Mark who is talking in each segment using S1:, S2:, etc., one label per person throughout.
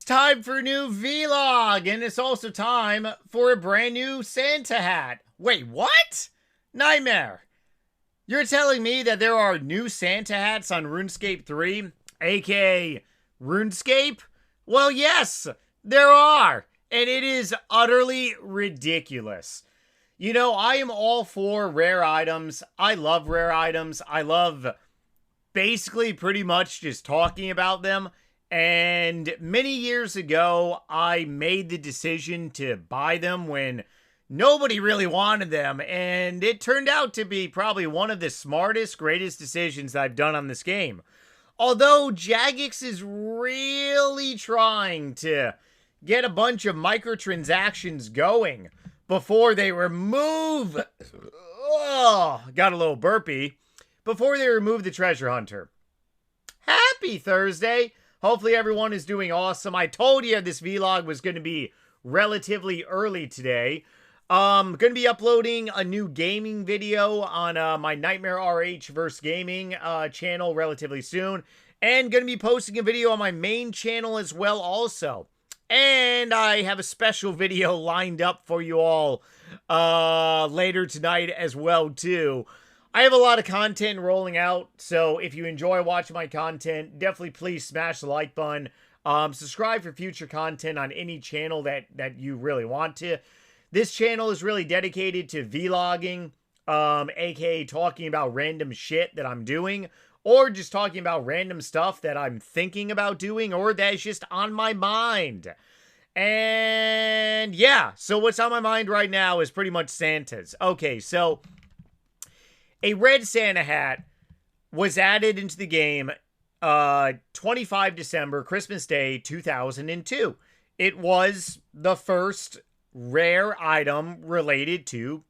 S1: time for a new vlog, and it's also time for a brand new Santa hat. Wait, what? Nightmare. You're telling me that there are new Santa hats on RuneScape 3, aka RuneScape? Well, yes, there are, and it is utterly ridiculous. You know, I am all for rare items. I love rare items. I love basically pretty much just talking about them. And many years ago, I made the decision to buy them when nobody really wanted them. And it turned out to be probably one of the smartest, greatest decisions I've done on this game. Although Jagex is really trying to get a bunch of microtransactions going before they remove... Oh, got a little burpy. Before they remove the treasure hunter. Happy Thursday! Hopefully everyone is doing awesome. I told you this vlog was going to be relatively early today. Going to be uploading a new gaming video on my Nightmare RH vs. Gaming channel relatively soon. And going to be posting a video on my main channel as well also. And I have a special video lined up for you all later tonight as well too. I have a lot of content rolling out, so if you enjoy watching my content, definitely please smash the like button. Subscribe for future content on any channel that you really want to. This channel is really dedicated to vlogging, aka talking about random shit that I'm doing, or just talking about random stuff that I'm thinking about doing, or that's just on my mind. And yeah, so what's on my mind right now is pretty much Santa's. Okay, so a red Santa hat was added into the game 25 December, Christmas Day, 2002. It was the first rare item related to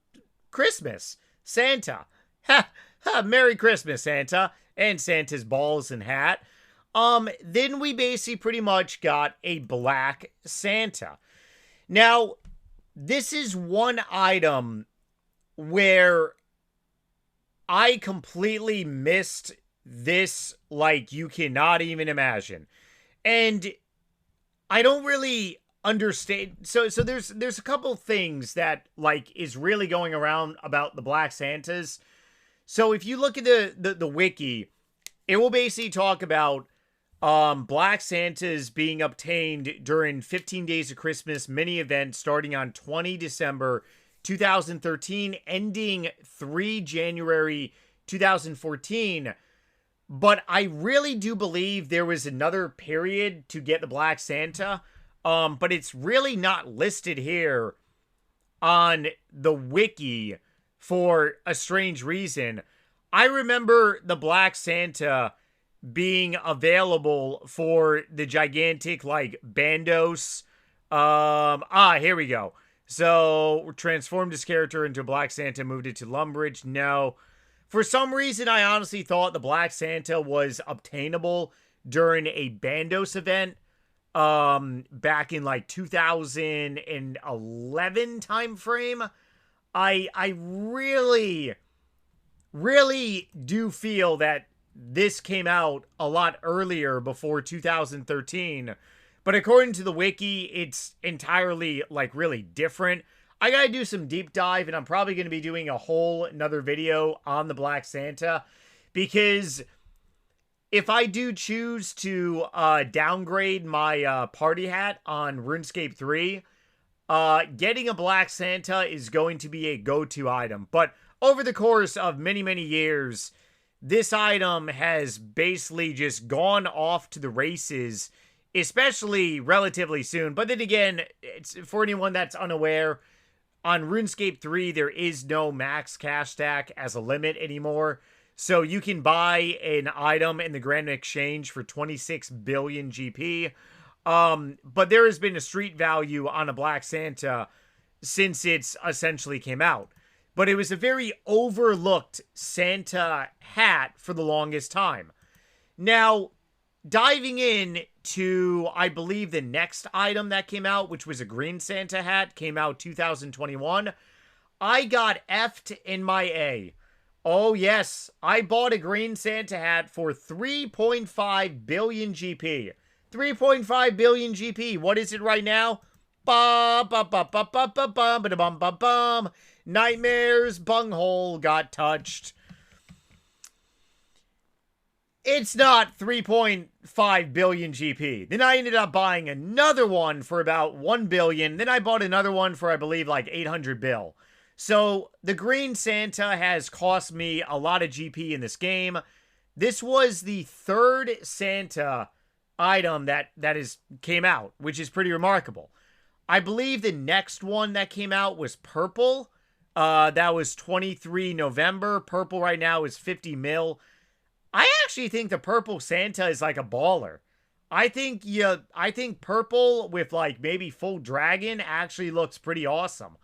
S1: Christmas. Santa. Ha! Ha! Merry Christmas, Santa. And Santa's balls and hat. Then we basically pretty much got a black Santa. Now, this is one item where I completely missed this like you cannot even imagine. And I don't really understand. So there's a couple things that like is really going around about the Black Santas. So if you look at the wiki, it will basically talk about Black Santas being obtained during 15 Days of Christmas mini event starting on 20 December 2013, ending 3 January 2014. But I really do believe there was another period to get the Black Santa. But it's really not listed here on the wiki for a strange reason. I remember the Black Santa being available for the gigantic, like, Bandos. Here we go. So, transformed his character into Black Santa, moved it to Lumbridge. No. For some reason, I honestly thought the Black Santa was obtainable during a Bandos event. Back in, like, 2011 time frame. I really do feel that this came out a lot earlier before 2013. But according to the wiki, it's entirely, like, really different. I gotta do some deep dive, and I'm probably going to be doing a whole another video on the Black Santa. Because if I do choose to downgrade my party hat on RuneScape 3, getting a Black Santa is going to be a go-to item. But over the course of many, many years, this item has basically just gone off to the races, especially relatively soon. But then again, it's for anyone that's unaware, on RuneScape 3, there is no max cash stack as a limit anymore. So you can buy an item in the Grand Exchange for 26 billion GP. But there has been a street value on a Black Santa since it's essentially came out. But it was a very overlooked Santa hat for the longest time. Now, diving in to, I believe, the next item that came out, which was a green Santa hat, came out 2021. I got F'd in my A. Oh, yes, I bought a green Santa hat for 3.5 billion GP. 3.5 billion GP. What is it right now? Bum, bum, bum, bum, bum, bum, bum, bum, bum, bum. Nightmare's bunghole got touched. It's not 3.5 billion GP. Then I ended up buying another one for about 1 billion. Then I bought another one for, I believe, like 800 bill. So the Green Santa has cost me a lot of GP in this game. This was the third Santa item that came out, which is pretty remarkable. I believe the next one that came out was purple. That was 23 November. Purple right now is 50 mil. I actually think the purple Santa is like a baller. I think purple with like maybe full dragon actually looks pretty awesome.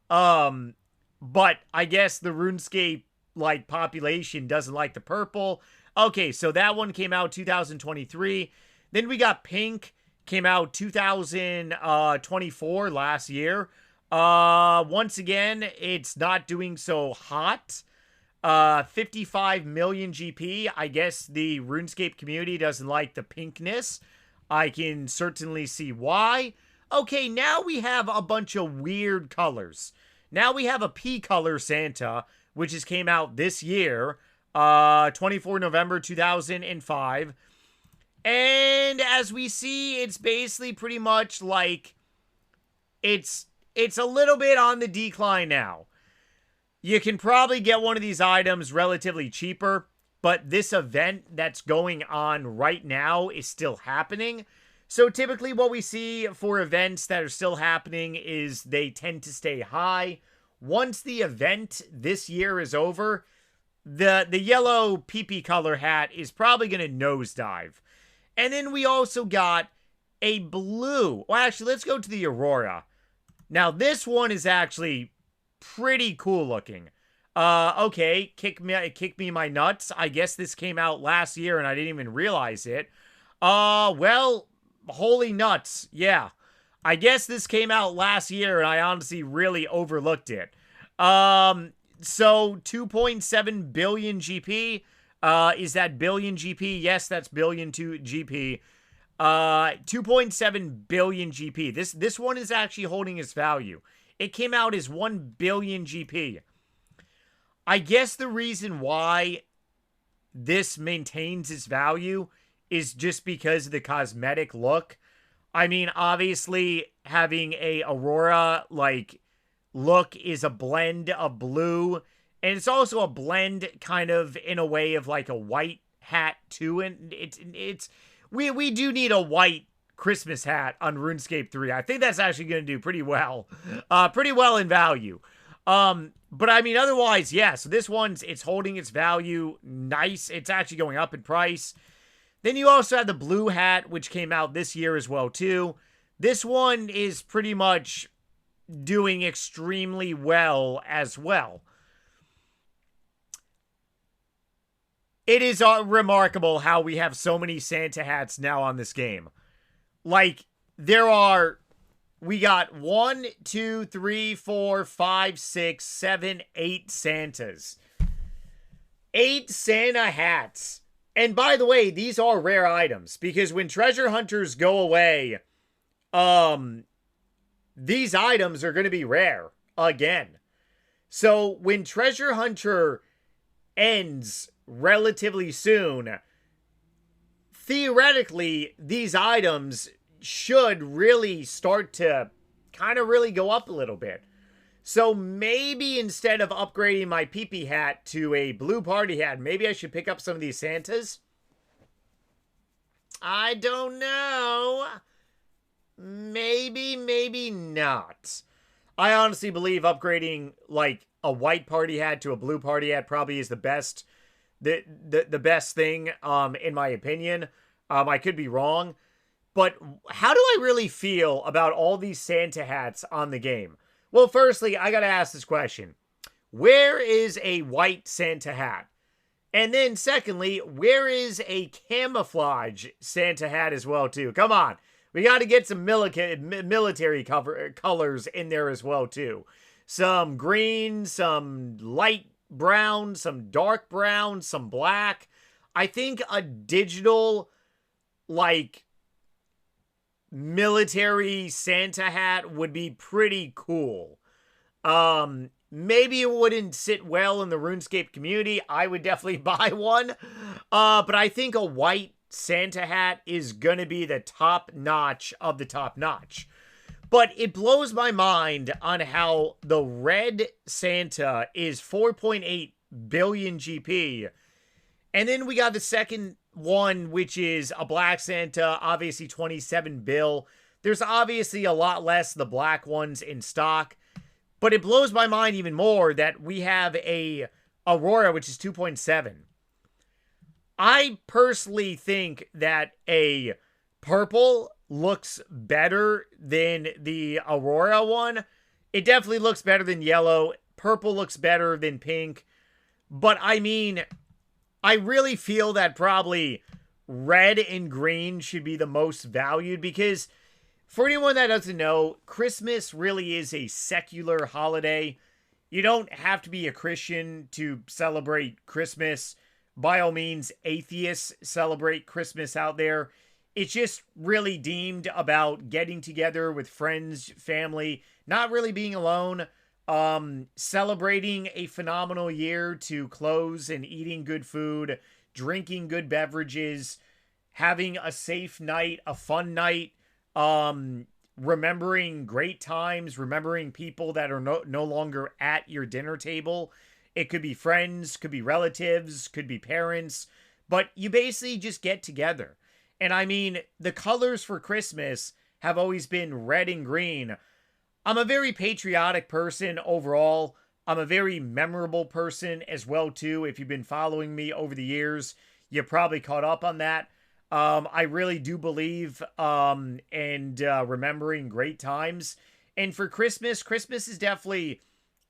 S1: But I guess the RuneScape like population doesn't like the purple. Okay, so that one came out 2023. Then we got pink, came out 2024 last year. Once again, it's not doing so hot. 55 million GP. I guess the RuneScape community doesn't like the pinkness. I can certainly see why. Okay, now we have a bunch of weird colors. Now we have a pea color Santa, which just came out this year, 24 November 2005. And as we see, it's basically pretty much like it's a little bit on the decline now. You can probably get one of these items relatively cheaper, but this event that's going on right now is still happening. So typically what we see for events that are still happening is they tend to stay high. Once the event this year is over, the yellow PP color hat is probably going to nosedive. And then we also got a blue. Well, actually, let's go to the Aurora. Now, this one is actually pretty cool looking. Okay, kick me my nuts. I guess this came out last year and I didn't even realize it. Well, holy nuts. Yeah. I guess this came out last year and I honestly really overlooked it. So 2.7 billion GP. Is that billion GP? Yes, that's billion to GP. 2.7 billion GP. This one is actually holding its value. It came out as 1 billion GP. I guess the reason why this maintains its value is just because of the cosmetic look. I mean, obviously, having a Aurora, like, look is a blend of blue. And it's also a blend, kind of, in a way of, like, a white hat, too. And we do need a white Christmas hat on RuneScape 3. I think that's actually going to do pretty well. Pretty well in value. But I mean, otherwise, yeah. So this one's, it's holding its value nice. It's actually going up in price. Then you also have the blue hat, which came out this year as well, too. This one is pretty much doing extremely well as well. It is remarkable how we have so many Santa hats now on this game. Like, we got 1, 2, 3, 4, 5, 6, 7, 8 Santas. 8 Santa hats. And by the way, these are rare items, because when treasure hunters go away, these items are going to be rare again. So when treasure hunter ends relatively soon, theoretically, these items should really start to kind of really go up a little bit. So maybe instead of upgrading my PP hat to a blue party hat, maybe I should pick up some of these Santas. I don't know. Maybe, maybe not. I honestly believe upgrading like a white party hat to a blue party hat probably is the best best thing in my opinion. I could be wrong, but how do I really feel about all these Santa hats on the game? Well, firstly, I gotta ask this question. Where is a white Santa hat? And then secondly, where is a camouflage Santa hat as well too? Come on. We gotta get some military colors in there as well too. Some green, some light brown, some dark brown, some black. I think a digital, like, military Santa hat would be pretty cool. Maybe it wouldn't sit well in the RuneScape community. I would definitely buy one. But I think a white Santa hat is gonna be the top notch of the top notch. But it blows my mind on how the red Santa is 4.8 billion GP. And then we got the second one, which is a black Santa, obviously 27 bill. There's obviously a lot less of the black ones in stock. But it blows my mind even more that we have a Aurora, which is 2.7. I personally think that a purple looks better than the Aurora one. It definitely looks better than yellow. Purple looks better than pink. But I mean, I really feel that probably red and green should be the most valued because for anyone that doesn't know, Christmas really is a secular holiday. You don't have to be a Christian to celebrate Christmas. By all means, atheists celebrate Christmas out there. It's just really deemed about getting together with friends, family, not really being alone, celebrating a phenomenal year to close and eating good food, drinking good beverages, having a safe night, a fun night, remembering great times, remembering people that are no longer at your dinner table. It could be friends, could be relatives, could be parents, but you basically just get together. And I mean, the colors for Christmas have always been red and green. I'm a very patriotic person overall. I'm a very memorable person as well, too. If you've been following me over the years, you probably caught up on that. I really do believe in remembering great times. And for Christmas, Christmas is definitely,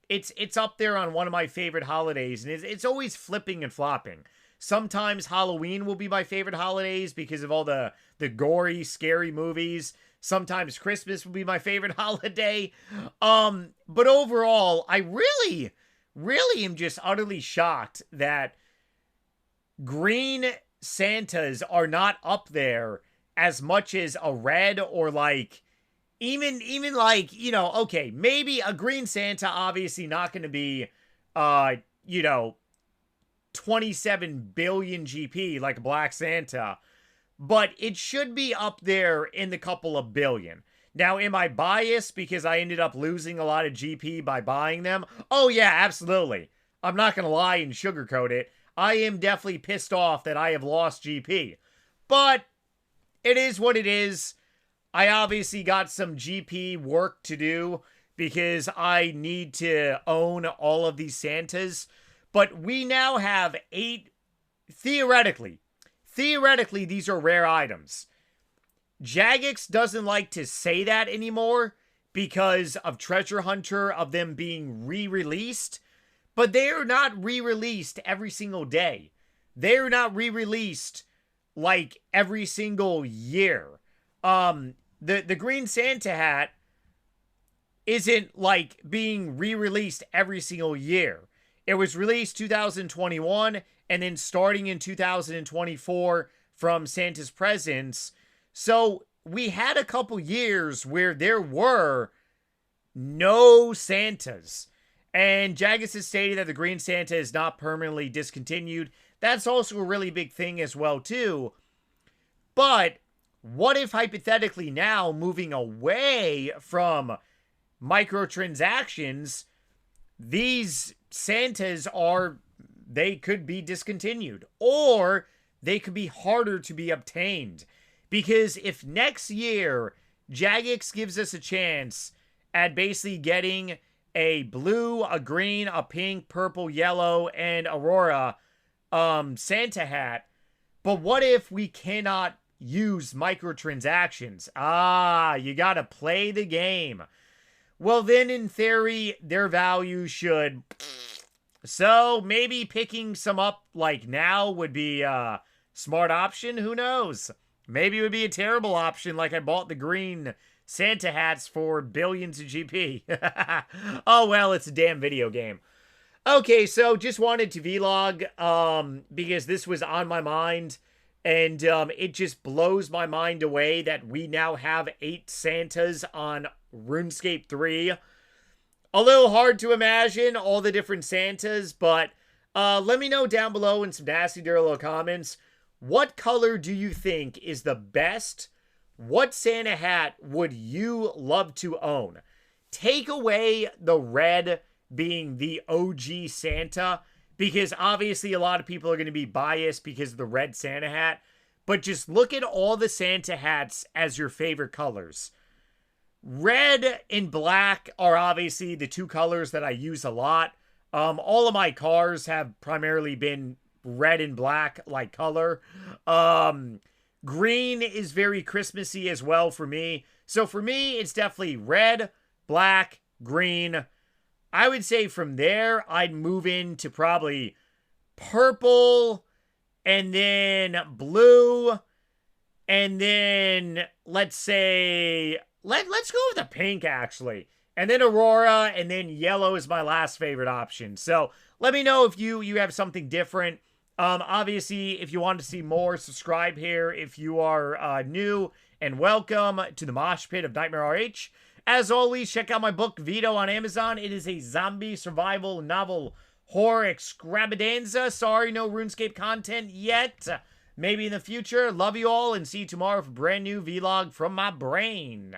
S1: it's up there on one of my favorite holidays. And it's always flipping and flopping. Sometimes Halloween will be my favorite holidays because of all the gory, scary movies. Sometimes Christmas will be my favorite holiday. But overall, I really, really am just utterly shocked that green Santas are not up there as much as a red or like, even like, you know, okay, maybe a green Santa, obviously not going to be, you know, 27 billion GP like a black Santa, but it should be up there in the couple of billion. Now, am I biased because I ended up losing a lot of GP by buying them? Oh yeah, absolutely. I'm not going to lie and sugarcoat it. I am definitely pissed off that I have lost GP, but it is what it is. I obviously got some GP work to do because I need to own all of these Santas. But we now have 8, theoretically, these are rare items. Jagex doesn't like to say that anymore because of Treasure Hunter, of them being re-released. But they are not re-released every single day. They are not re-released like every single year. The Green Santa hat isn't like being re-released every single year. It was released 2021, and then starting in 2024 from Santa's Presents. So we had a couple years where there were no Santas. And Jagex has stated that the Green Santa is not permanently discontinued. That's also a really big thing as well, too. But what if, hypothetically now, moving away from microtransactions, these Santas they could be discontinued, or they could be harder to be obtained. Because if next year Jagex gives us a chance at basically getting a blue, a green, a pink, purple, yellow, and Aurora Santa hat, but what if we cannot use microtransactions? You gotta play the game. Well, then, in theory, their value should... So, maybe picking some up, like, now would be a smart option? Who knows? Maybe it would be a terrible option, like I bought the green Santa hats for billions of GP. Oh, well, it's a damn video game. Okay, so just wanted to vlog, because this was on my mind. And it just blows my mind away that we now have 8 Santas on RuneScape 3. A little hard to imagine all the different Santas, but let me know down below in some nasty dirty comments, what color do you think is the best? What Santa hat would you love to own? Take away the red being the OG Santa, because obviously a lot of people are going to be biased because of the red Santa hat. But just look at all the Santa hats as your favorite colors. Red and black are obviously the 2 colors that I use a lot. All of my cars have primarily been red and black like color. Green is very Christmassy as well for me. So for me, it's definitely red, black, green. I would say from there, I'd move into probably purple, and then blue, and then let's say, let's go with the pink actually. And then Aurora, and then yellow is my last favorite option. So let me know if you have something different. Obviously, if you want to see more, subscribe here if you are new, and welcome to the Mosh Pit of Nightmare RH. As always, check out my book, Vito, on Amazon. It is a zombie survival novel horror extravaganza. Sorry, no RuneScape content yet. Maybe in the future. Love you all, and see you tomorrow for a brand new vlog from my brain.